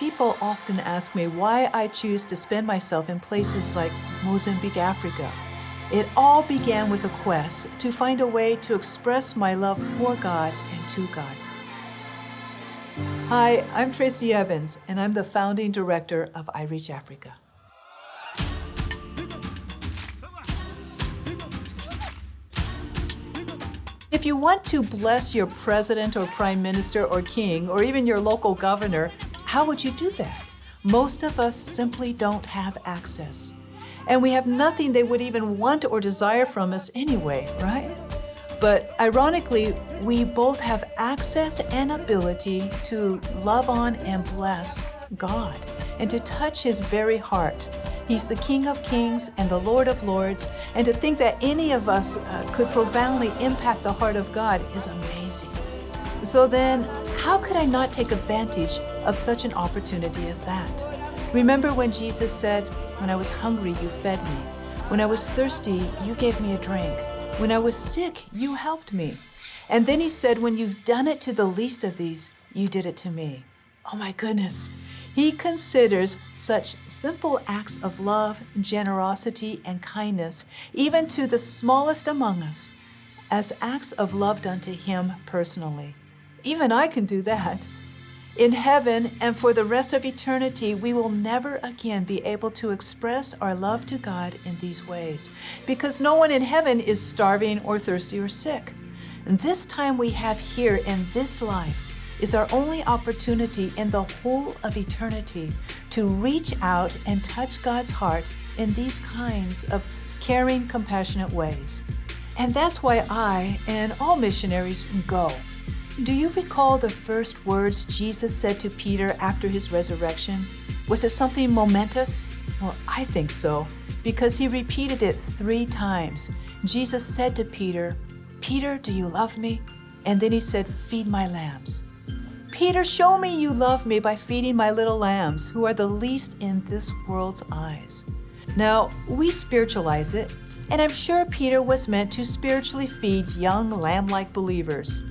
People often ask me why I choose to spend myself in places like Mozambique, Africa. It all began with a quest to find a way to express my love for God and to God. Hi, I'm Tracy Evans, and I'm the founding director of iReachafrica. If you want to bless your president or prime minister or king or even your local governor, how would you do that? Most of us simply don't have access. And we have nothing they would even want or desire from us anyway, right? But ironically, we both have access and ability to love on and bless God and to touch His very heart. He's the King of Kings and the Lord of Lords, and to think that any of us could profoundly impact the heart of God is amazing. So then, how could I not take advantage of such an opportunity as that? Remember when Jesus said, "When I was hungry, you fed me. When I was thirsty, you gave me a drink. When I was sick, you helped me." And then He said, "When you've done it to the least of these, you did it to me." Oh my goodness. He considers such simple acts of love, generosity, and kindness, even to the smallest among us, as acts of love done to Him personally. Even I can do that. In heaven and for the rest of eternity, we will never again be able to express our love to God in these ways, because no one in heaven is starving or thirsty or sick. And this time we have here in this life is our only opportunity in the whole of eternity to reach out and touch God's heart in these kinds of caring, compassionate ways. And that's why I and all missionaries go. Do you recall the first words Jesus said to Peter after His resurrection? Was it something momentous? Well, I think so, because He repeated it 3 times. Jesus said to Peter, "Peter, do you love me?" And then He said, "Feed my lambs." Peter, show me you love me by feeding my little lambs, who are the least in this world's eyes. Now, we spiritualize it, and I'm sure Peter was meant to spiritually feed young lamb-like believers.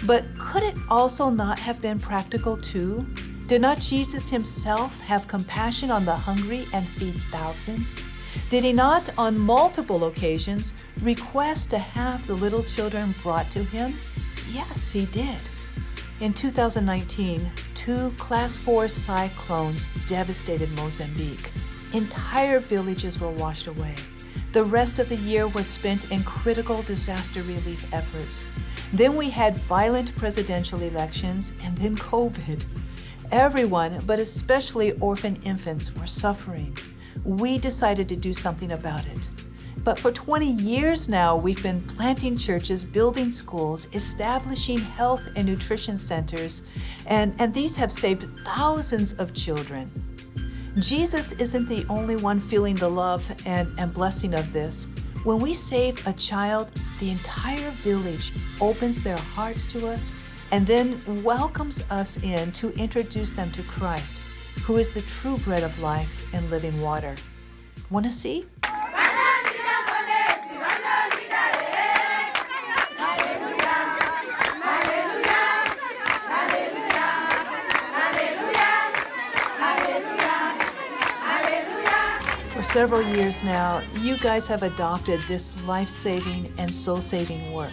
But could it also not have been practical too? Did not Jesus Himself have compassion on the hungry and feed thousands? Did He not, on multiple occasions, request to have the little children brought to Him? Yes, He did. In 2019, 2 Class 4 cyclones devastated Mozambique. Entire villages were washed away. The rest of the year was spent in critical disaster relief efforts. Then we had violent presidential elections and then COVID. Everyone, but especially orphan infants, were suffering. We decided to do something about it. But for 20 years now, we've been planting churches, building schools, establishing health and nutrition centers, and these have saved thousands of children. Jesus isn't the only one feeling the love and blessing of this. When we save a child, the entire village opens their hearts to us and then welcomes us in to introduce them to Christ, who is the true bread of life and living water. Want to see? For several years now, you guys have adopted this life-saving and soul-saving work.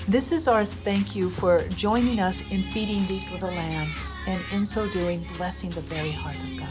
This is our thank you for joining us in feeding these little lambs and in so doing, blessing the very heart of God.